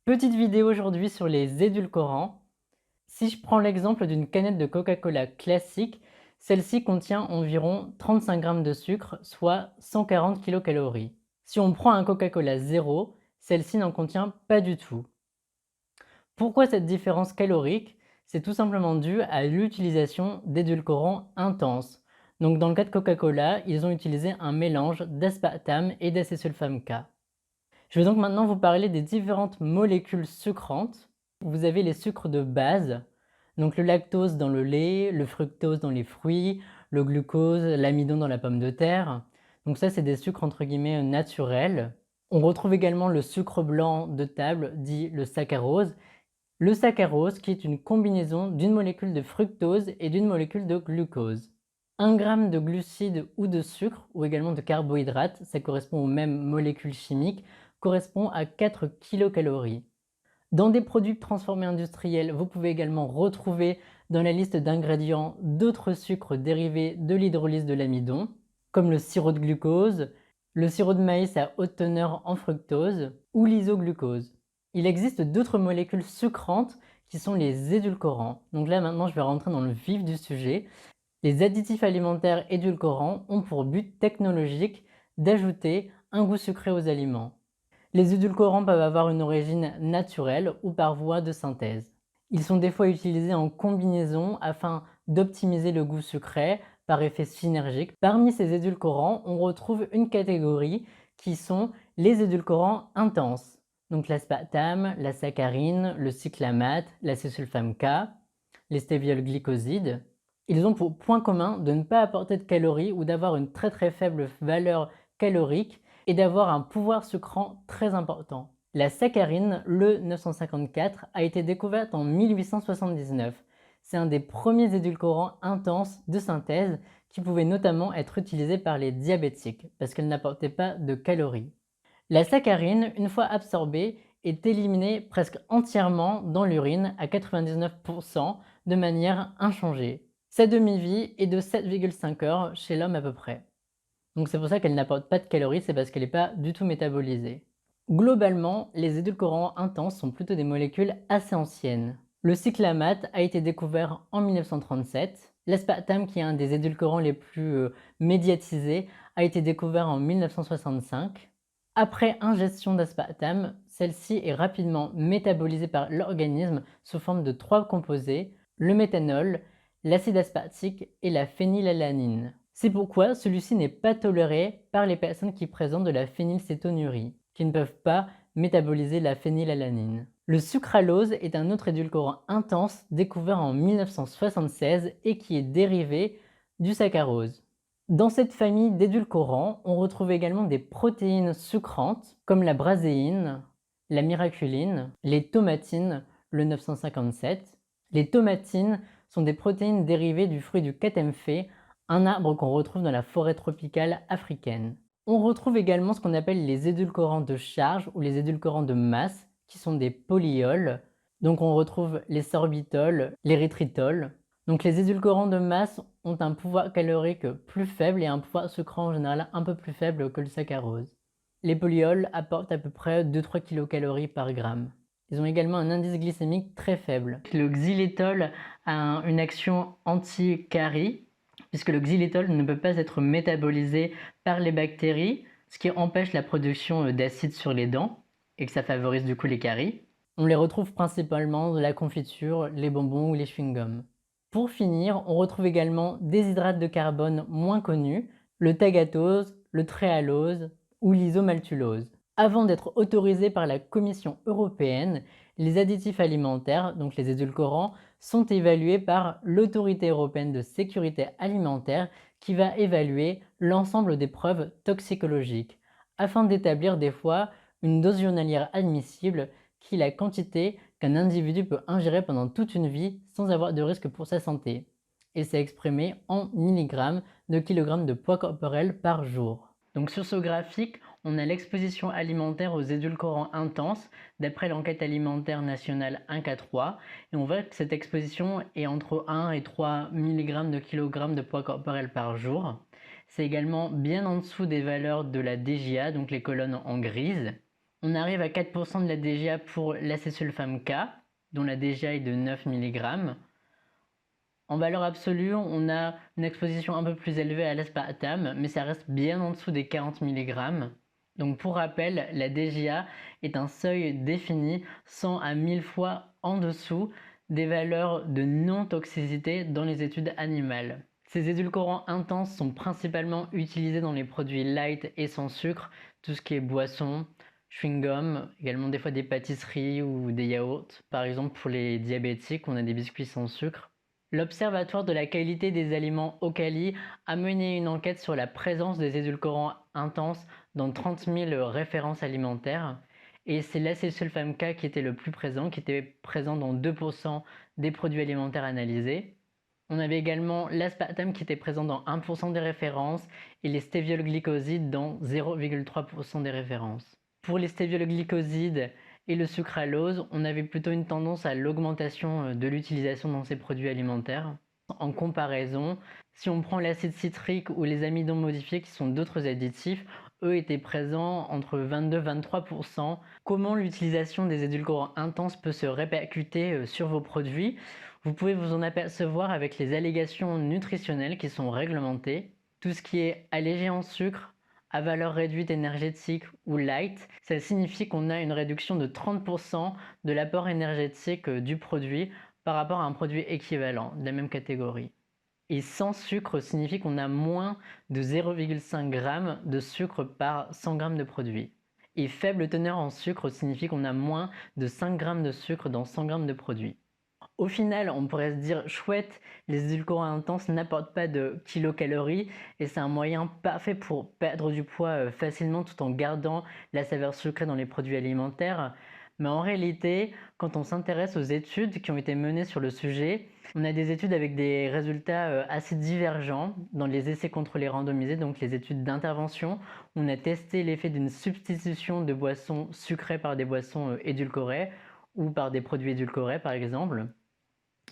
Petite vidéo aujourd'hui sur les édulcorants. Si je prends l'exemple d'une canette de Coca-Cola classique, celle-ci contient environ 35 grammes de sucre, soit 140 kilocalories. Si on prend un Coca-Cola zéro, celle-ci n'en contient pas du tout. Pourquoi cette différence calorique? C'est tout simplement dû à l'utilisation d'édulcorants intenses. Donc dans le cas de Coca-Cola, ils ont utilisé un mélange d'aspartame et d'acésulfame K. Je vais donc maintenant vous parler des différentes molécules sucrantes. Vous avez les sucres de base, donc le lactose dans le lait, le fructose dans les fruits, le glucose, l'amidon dans la pomme de terre. Donc ça, c'est des sucres entre guillemets naturels. On retrouve également le sucre blanc de table, dit le saccharose. Le saccharose qui est une combinaison d'une molécule de fructose et d'une molécule de glucose. 1 gramme de glucides ou de sucre, ou également de carbohydrates, ça correspond aux mêmes molécules chimiques, correspond à 4 kilocalories. Dans des produits transformés industriels, vous pouvez également retrouver dans la liste d'ingrédients d'autres sucres dérivés de l'hydrolyse de l'amidon, comme le sirop de glucose, le sirop de maïs à haute teneur en fructose ou l'isoglucose. Il existe d'autres molécules sucrantes qui sont les édulcorants. Donc là maintenant je vais rentrer dans le vif du sujet. Les additifs alimentaires édulcorants ont pour but technologique d'ajouter un goût sucré aux aliments. Les édulcorants peuvent avoir une origine naturelle ou par voie de synthèse. Ils sont des fois utilisés en combinaison afin d'optimiser le goût sucré par effet synergique. Parmi ces édulcorants, on retrouve une catégorie qui sont les édulcorants intenses. Donc l'aspartame, la saccharine, le cyclamate, l'acésulfame K, les stéviol glycosides. Ils ont pour point commun de ne pas apporter de calories ou d'avoir une très faible valeur calorique et d'avoir un pouvoir sucrant très important. La saccharine, le 954, a été découverte en 1879. C'est un des premiers édulcorants intenses de synthèse qui pouvait notamment être utilisé par les diabétiques parce qu'elle n'apportait pas de calories. La saccharine, une fois absorbée, est éliminée presque entièrement dans l'urine à 99% de manière inchangée. Sa demi-vie est de 7,5 heures chez l'homme à peu près. Donc c'est pour ça qu'elle n'apporte pas de calories, c'est parce qu'elle n'est pas du tout métabolisée. Globalement, les édulcorants intenses sont plutôt des molécules assez anciennes. Le cyclamate a été découvert en 1937. L'aspartame, qui est un des édulcorants les plus médiatisés, a été découvert en 1965. Après ingestion d'aspartame, celle-ci est rapidement métabolisée par l'organisme sous forme de 3 composés, le méthanol, l'acide aspartique et la phénylalanine. C'est pourquoi celui-ci n'est pas toléré par les personnes qui présentent de la phénylcétonurie, qui ne peuvent pas métaboliser la phénylalanine. Le sucralose est un autre édulcorant intense découvert en 1976 et qui est dérivé du saccharose. Dans cette famille d'édulcorants, on retrouve également des protéines sucrantes comme la braséine, la miraculine, les tomatines, le 957. Les tomatines sont des protéines dérivées du fruit du catemphé, un arbre qu'on retrouve dans la forêt tropicale africaine. On retrouve également ce qu'on appelle les édulcorants de charge ou les édulcorants de masse, qui sont des polyols. Donc on retrouve les sorbitols, l'érythritol. Donc les édulcorants de masse ont un pouvoir calorique plus faible et un pouvoir sucrant en général un peu plus faible que le saccharose. Les polyols apportent à peu près 2-3 kilocalories par gramme. Ils ont également un indice glycémique très faible. Le xylitol a une action anti-carie, puisque le xylitol ne peut pas être métabolisé par les bactéries, ce qui empêche la production d'acide sur les dents et que ça favorise du coup les caries. On les retrouve principalement dans la confiture, les bonbons ou les chewing-gums. Pour finir, on retrouve également des hydrates de carbone moins connus, le tagatose, le tréhalose ou l'isomaltulose. Avant d'être autorisés par la Commission européenne, les additifs alimentaires, donc les édulcorants, sont évalués par l'Autorité européenne de sécurité alimentaire qui va évaluer l'ensemble des preuves toxicologiques afin d'établir des fois une dose journalière admissible qui est la quantité qu'un individu peut ingérer pendant toute une vie sans avoir de risque pour sa santé. Et c'est exprimé en milligrammes de kilogrammes de poids corporel par jour. Donc sur ce graphique, on a l'exposition alimentaire aux édulcorants intenses d'après l'enquête alimentaire nationale 1K3 et on voit que cette exposition est entre 1 et 3 mg de kilogrammes de poids corporel par jour. C'est également bien en dessous des valeurs de la DGA, donc les colonnes en grise. On arrive à 4% de la DGA pour l'acésulfame K, dont la DGA est de 9 mg. En valeur absolue, on a une exposition un peu plus élevée à l'aspartame, mais ça reste bien en dessous des 40 mg. Donc pour rappel, la DGA est un seuil défini 100 à 1000 fois en dessous des valeurs de non-toxicité dans les études animales. Ces édulcorants intenses sont principalement utilisés dans les produits light et sans sucre, tout ce qui est boisson, chewing-gum, également des fois des pâtisseries ou des yaourts. Par exemple pour les diabétiques, on a des biscuits sans sucre. L'Observatoire de la qualité des aliments Ocali a mené une enquête sur la présence des édulcorants intenses dans 30 000 références alimentaires. Et c'est l'acésulfame K qui était le plus présent, qui était présent dans 2% des produits alimentaires analysés. On avait également l'aspartame qui était présent dans 1% des références et les stéviolglycosides dans 0,3% des références. Pour les stéviolglycosides et le sucralose, on avait plutôt une tendance à l'augmentation de l'utilisation dans ces produits alimentaires. En comparaison, si on prend l'acide citrique ou les amidons modifiés qui sont d'autres additifs, eux étaient présents entre 22 et 23%. Comment l'utilisation des édulcorants intenses peut se répercuter sur vos produits? Vous pouvez vous en apercevoir avec les allégations nutritionnelles qui sont réglementées. Tout ce qui est allégé en sucre, à valeur réduite énergétique ou light, ça signifie qu'on a une réduction de 30% de l'apport énergétique du produit par rapport à un produit équivalent de la même catégorie. Et sans sucre signifie qu'on a moins de 0,5 g de sucre par 100 g de produit. Et faible teneur en sucre signifie qu'on a moins de 5 g de sucre dans 100 g de produit. Au final, on pourrait se dire chouette, les édulcorants intenses n'apportent pas de kilocalories et c'est un moyen parfait pour perdre du poids facilement tout en gardant la saveur sucrée dans les produits alimentaires. Mais en réalité, quand on s'intéresse aux études qui ont été menées sur le sujet, on a des études avec des résultats assez divergents dans les essais contrôlés randomisés, donc les études d'intervention. On a testé l'effet d'une substitution de boissons sucrées par des boissons édulcorées ou par des produits édulcorés par exemple.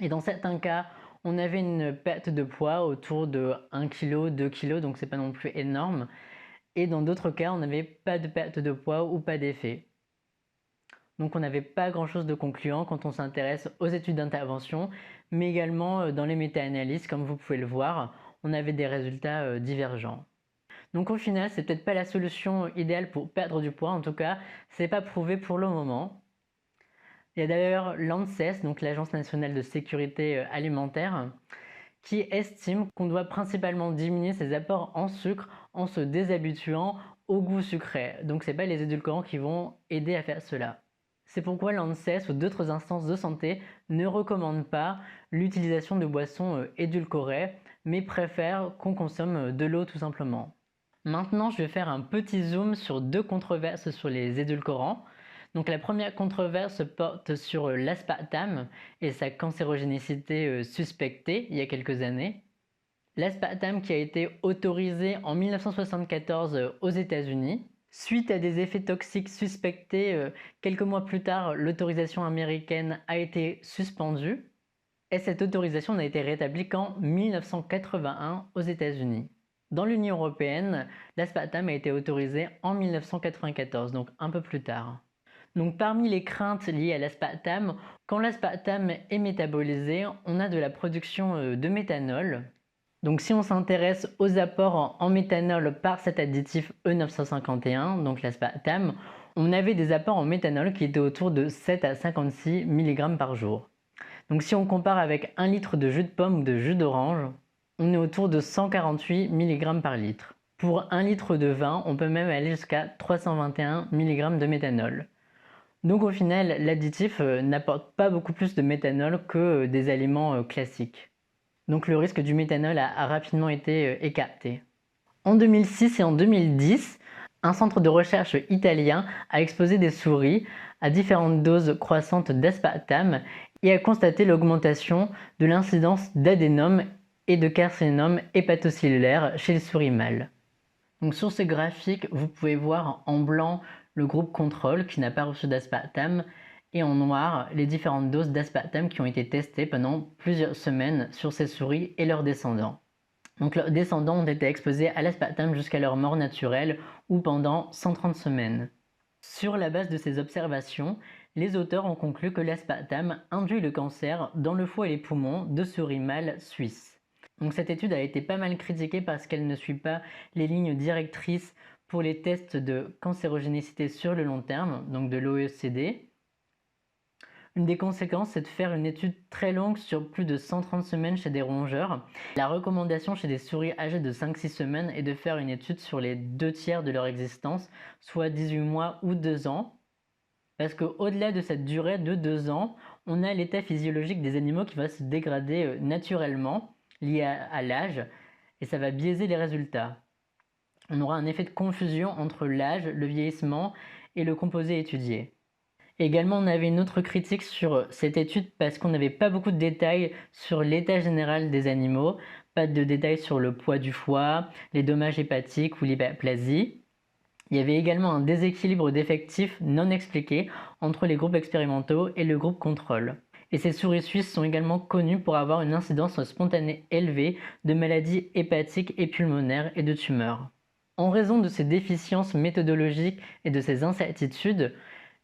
Et dans certains cas, on avait une perte de poids autour de 1 kg, 2 kg, donc c'est pas non plus énorme. Et dans d'autres cas, on n'avait pas de perte de poids ou pas d'effet. Donc on n'avait pas grand chose de concluant quand on s'intéresse aux études d'intervention, mais également dans les méta-analyses, comme vous pouvez le voir, on avait des résultats divergents. Donc au final, c'est peut-être pas la solution idéale pour perdre du poids, en tout cas, c'est pas prouvé pour le moment. Il y a d'ailleurs l'ANSES, donc l'Agence nationale de sécurité alimentaire, qui estime qu'on doit principalement diminuer ses apports en sucre en se déshabituant au goût sucré. Donc ce n'est pas les édulcorants qui vont aider à faire cela. C'est pourquoi l'ANSES ou d'autres instances de santé ne recommandent pas l'utilisation de boissons édulcorées, mais préfèrent qu'on consomme de l'eau tout simplement. Maintenant, je vais faire un petit zoom sur deux controverses sur les édulcorants. Donc la première controverse porte sur l'aspartame et sa cancérogénicité suspectée il y a quelques années. L'aspartame qui a été autorisé en 1974 aux États-Unis. Suite à des effets toxiques suspectés, quelques mois plus tard, l'autorisation américaine a été suspendue et cette autorisation n'a été rétablie qu'en 1981 aux États-Unis. Dans l'Union européenne, l'aspartame a été autorisé en 1994, donc un peu plus tard. Donc parmi les craintes liées à l'aspartame, quand l'aspartame est métabolisé, on a de la production de méthanol. Donc si on s'intéresse aux apports en méthanol par cet additif E951, donc l'aspartame, on avait des apports en méthanol qui étaient autour de 7 à 56 mg par jour. Donc si on compare avec 1 litre de jus de pomme ou de jus d'orange, on est autour de 148 mg par litre. Pour 1 litre de vin, on peut même aller jusqu'à 321 mg de méthanol. Donc au final, l'additif n'apporte pas beaucoup plus de méthanol que des aliments classiques. Donc le risque du méthanol a rapidement été écarté. En 2006 et en 2010, un centre de recherche italien a exposé des souris à différentes doses croissantes d'aspartame et a constaté l'augmentation de l'incidence d'adénome et de carcinome hépatocellulaire chez les souris mâles. Donc sur ce graphique, vous pouvez voir en blanc le groupe contrôle qui n'a pas reçu d'aspartame et en noir les différentes doses d'aspartame qui ont été testées pendant plusieurs semaines sur ces souris et leurs descendants. Donc leurs descendants ont été exposés à l'aspartame jusqu'à leur mort naturelle ou pendant 130 semaines. Sur la base de ces observations, les auteurs ont conclu que l'aspartame induit le cancer dans le foie et les poumons de souris mâles suisses. Donc cette étude a été pas mal critiquée parce qu'elle ne suit pas les lignes directrices pour les tests de cancérogénicité sur le long terme, donc de l'OECD. Une des conséquences, c'est de faire une étude très longue sur plus de 130 semaines chez des rongeurs. La recommandation chez des souris âgées de 5-6 semaines est de faire une étude sur les 2 tiers de leur existence, soit 18 mois ou 2 ans. Parce qu'au-delà de cette durée de 2 ans, on a l'état physiologique des animaux qui va se dégrader naturellement, lié à l'âge, et ça va biaiser les résultats. On aura un effet de confusion entre l'âge, le vieillissement et le composé étudié. Également, on avait une autre critique sur cette étude parce qu'on n'avait pas beaucoup de détails sur l'état général des animaux, pas de détails sur le poids du foie, les dommages hépatiques ou l'hyperplasie. Il y avait également un déséquilibre d'effectifs non expliqué entre les groupes expérimentaux et le groupe contrôle. Et ces souris suisses sont également connues pour avoir une incidence spontanée élevée de maladies hépatiques et pulmonaires et de tumeurs. En raison de ces déficiences méthodologiques et de ces incertitudes,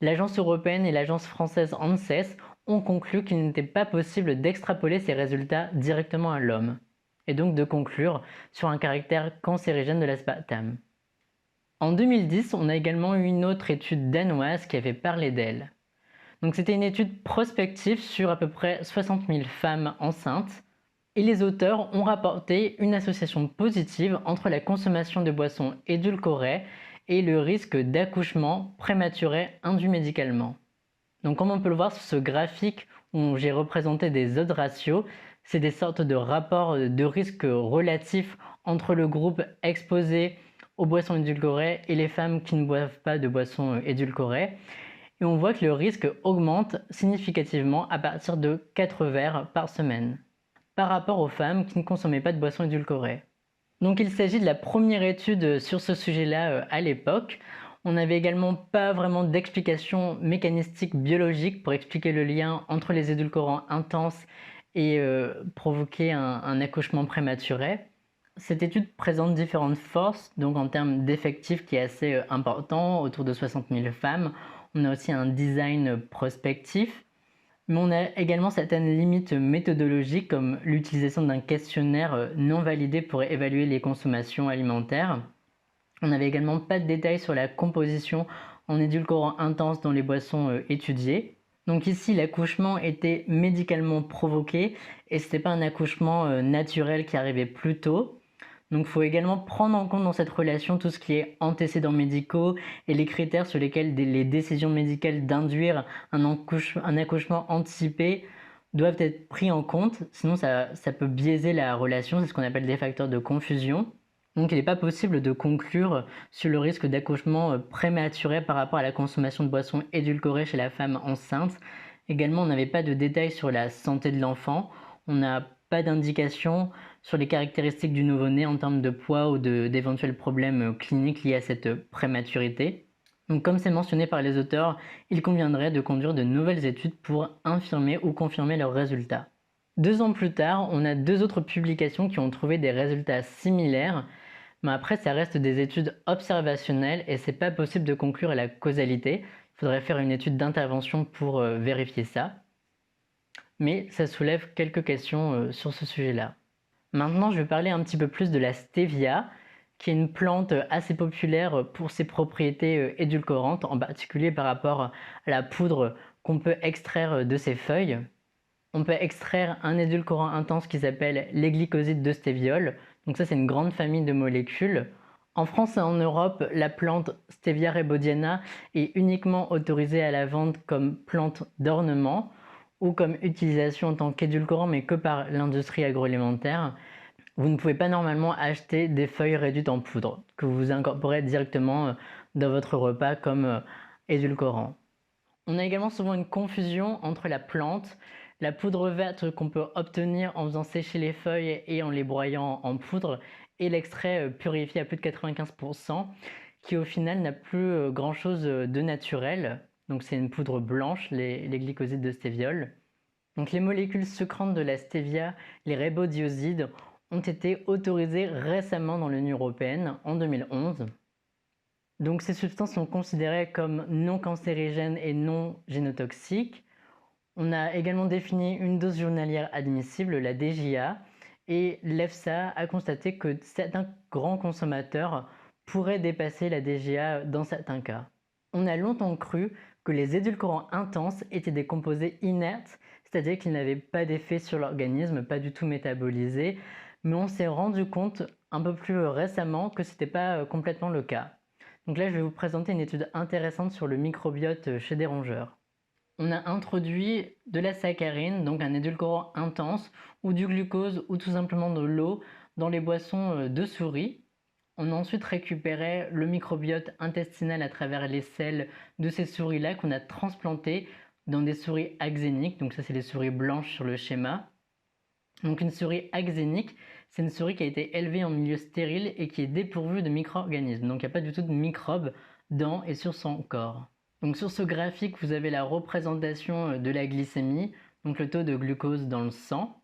l'Agence européenne et l'Agence française ANSES ont conclu qu'il n'était pas possible d'extrapoler ces résultats directement à l'homme, et donc de conclure sur un caractère cancérigène de l'aspartame. En 2010, on a également eu une autre étude danoise qui avait parlé d'elle. Donc c'était une étude prospective sur à peu près 60 000 femmes enceintes, et les auteurs ont rapporté une association positive entre la consommation de boissons édulcorées et le risque d'accouchement prématuré induit médicalement. Donc comme on peut le voir sur ce graphique où j'ai représenté des odds ratios, c'est des sortes de rapports de risque relatifs entre le groupe exposé aux boissons édulcorées et les femmes qui ne boivent pas de boissons édulcorées. Et on voit que le risque augmente significativement à partir de 4 verres par semaine, par rapport aux femmes qui ne consommaient pas de boissons édulcorées. Donc il s'agit de la première étude sur ce sujet-là à l'époque. On n'avait également pas vraiment d'explication mécanistique biologique pour expliquer le lien entre les édulcorants intenses et provoquer un accouchement prématuré. Cette étude présente différentes forces, donc en termes d'effectifs qui est assez important, autour de 60 000 femmes. On a aussi un design prospectif, mais on a également certaines limites méthodologiques comme l'utilisation d'un questionnaire non validé pour évaluer les consommations alimentaires. On n'avait également pas de détails sur la composition en édulcorants intenses dans les boissons étudiées. Donc ici, l'accouchement était médicalement provoqué et ce n'était pas un accouchement naturel qui arrivait plus tôt. Donc il faut également prendre en compte dans cette relation tout ce qui est antécédents médicaux et les critères sur lesquels les décisions médicales d'induire un accouchement anticipé doivent être pris en compte, sinon ça peut biaiser la relation, c'est ce qu'on appelle des facteurs de confusion. Donc il n'est pas possible de conclure sur le risque d'accouchement prématuré par rapport à la consommation de boissons édulcorées chez la femme enceinte. Également, on n'avait pas de détails sur la santé de l'enfant. On n'a pas d'indication sur les caractéristiques du nouveau-né en termes de poids ou d'éventuels problèmes cliniques liés à cette prématurité. Donc comme c'est mentionné par les auteurs, il conviendrait de conduire de nouvelles études pour infirmer ou confirmer leurs résultats. 2 ans plus tard, on a 2 autres publications qui ont trouvé des résultats similaires, mais après ça reste des études observationnelles et c'est pas possible de conclure à la causalité. Il faudrait faire une étude d'intervention pour vérifier ça. Mais ça soulève quelques questions sur ce sujet-là. Maintenant, je vais parler un petit peu plus de la stevia, qui est une plante assez populaire pour ses propriétés édulcorantes, en particulier par rapport à la poudre qu'on peut extraire de ses feuilles. On peut extraire un édulcorant intense qui s'appelle les glycosides de stéviol. Donc ça, c'est une grande famille de molécules. En France et en Europe, la plante Stevia rebaudiana est uniquement autorisée à la vente comme plante d'ornement ou comme utilisation en tant qu'édulcorant, mais que par l'industrie agroalimentaire. Vous ne pouvez pas normalement acheter des feuilles réduites en poudre que vous incorporez directement dans votre repas comme édulcorant. On a également souvent une confusion entre la plante, la poudre verte qu'on peut obtenir en faisant sécher les feuilles et en les broyant en poudre, et l'extrait purifié à plus de 95%, qui au final n'a plus grand chose de naturel. Donc c'est une poudre blanche, les glycosides de stéviol. Donc les molécules sucrantes de la stevia, les ribodiosides, ont été autorisées récemment dans l'Union européenne en 2011. Donc ces substances sont considérées comme non cancérigènes et non génotoxiques. On a également défini une dose journalière admissible, la DJA, et l'EFSA a constaté que certains grands consommateurs pourraient dépasser la DJA dans certains cas. On a longtemps cru que les édulcorants intenses étaient des composés inertes, c'est-à-dire qu'ils n'avaient pas d'effet sur l'organisme, pas du tout métabolisés, mais on s'est rendu compte un peu plus récemment que ce n'était pas complètement le cas. Donc là, je vais vous présenter une étude intéressante sur le microbiote chez des rongeurs. On a introduit de la saccharine, donc un édulcorant intense, ou du glucose, ou tout simplement de l'eau dans les boissons de souris. On a ensuite récupéré le microbiote intestinal à travers les selles de ces souris-là qu'on a transplantées dans des souris axéniques. Donc ça, c'est les souris blanches sur le schéma. Donc une souris axénique, c'est une souris qui a été élevée en milieu stérile et qui est dépourvue de micro-organismes. Donc il n'y a pas du tout de microbes dans et sur son corps. Donc sur ce graphique, vous avez la représentation de la glycémie, donc le taux de glucose dans le sang.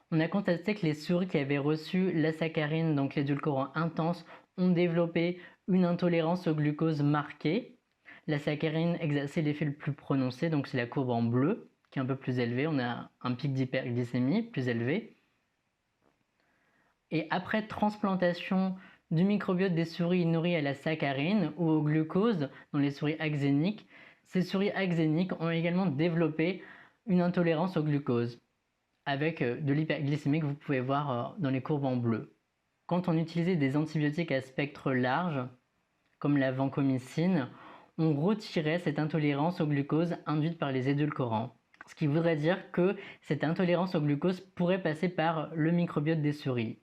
On a constaté que les souris qui avaient reçu la saccharine, donc l'édulcorant intense, ont développé une intolérance au glucose marquée. La saccharine exerçait l'effet le plus prononcé, donc c'est la courbe en bleu, qui est un peu plus élevée. On a un pic d'hyperglycémie plus élevé. Et après transplantation du microbiote des souris nourries à la saccharine ou au glucose dans les souris axéniques, ces souris axéniques ont également développé une intolérance au glucose, avec de l'hyperglycémie que vous pouvez voir dans les courbes en bleu. Quand on utilisait des antibiotiques à spectre large, comme la vancomycine, on retirait cette intolérance au glucose induite par les édulcorants. Ce qui voudrait dire que cette intolérance au glucose pourrait passer par le microbiote des souris.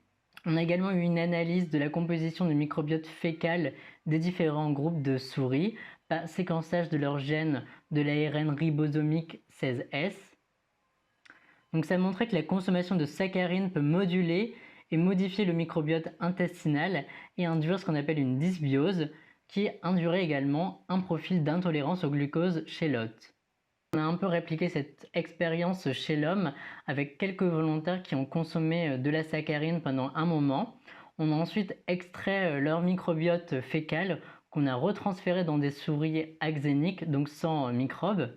On a également eu une analyse de la composition du microbiote fécal des différents groupes de souris par séquençage de leurs gènes de l'ARN ribosomique 16S. Donc ça montrait que la consommation de saccharine peut moduler et modifier le microbiote intestinal et induire ce qu'on appelle une dysbiose, qui induirait également un profil d'intolérance au glucose chez l'hôte. On a un peu répliqué cette expérience chez l'homme avec quelques volontaires qui ont consommé de la saccharine pendant un moment. On a ensuite extrait leur microbiote fécal qu'on a retransféré dans des souris axéniques, donc sans microbes.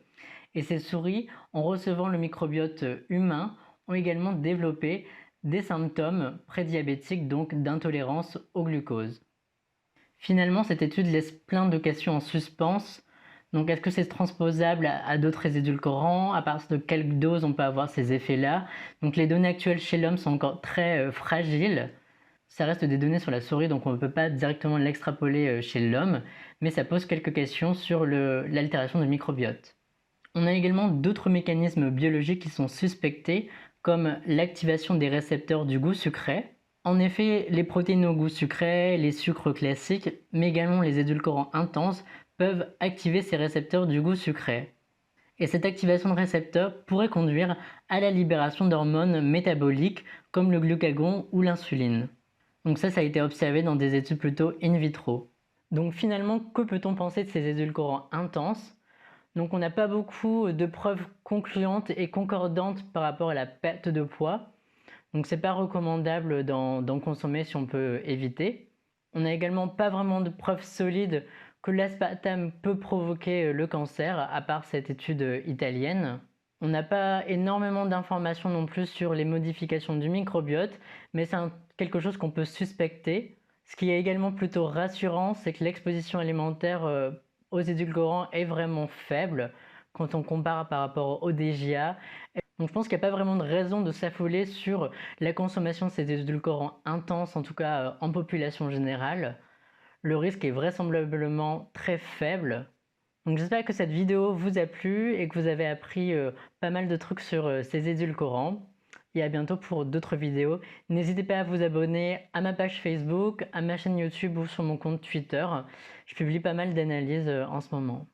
Et ces souris, en recevant le microbiote humain, ont également développé des symptômes prédiabétiques, donc d'intolérance au glucose. Finalement, cette étude laisse plein de questions en suspens. Donc, est-ce que c'est transposable à d'autres édulcorants? À partir de quelle dose on peut avoir ces effets-là? Donc, les données actuelles chez l'homme sont encore très fragiles. Ça reste des données sur la souris, donc on ne peut pas directement l'extrapoler chez l'homme, mais ça pose quelques questions sur l'altération du microbiote. On a également d'autres mécanismes biologiques qui sont suspectés, comme l'activation des récepteurs du goût sucré. En effet, les protéines au goût sucré, les sucres classiques, mais également les édulcorants intenses peuvent activer ces récepteurs du goût sucré. Et cette activation de récepteurs pourrait conduire à la libération d'hormones métaboliques comme le glucagon ou l'insuline. Donc ça a été observé dans des études plutôt in vitro. Donc finalement, que peut-on penser de ces édulcorants intenses? Donc on n'a pas beaucoup de preuves concluantes et concordantes par rapport à la perte de poids. Donc c'est pas recommandable d'en consommer si on peut éviter. On n'a également pas vraiment de preuves solides que l'aspartame peut provoquer le cancer, à part cette étude italienne. On n'a pas énormément d'informations non plus sur les modifications du microbiote, mais c'est quelque chose qu'on peut suspecter. Ce qui est également plutôt rassurant, c'est que l'exposition alimentaire aux édulcorants est vraiment faible quand on compare par rapport au DJA. Donc je pense qu'il n'y a pas vraiment de raison de s'affoler sur la consommation de ces édulcorants intenses, en tout cas en population générale. Le risque est vraisemblablement très faible. Donc j'espère que cette vidéo vous a plu et que vous avez appris pas mal de trucs sur ces édulcorants. Et à bientôt pour d'autres vidéos. N'hésitez pas à vous abonner à ma page Facebook, à ma chaîne YouTube ou sur mon compte Twitter. Je publie pas mal d'analyses en ce moment.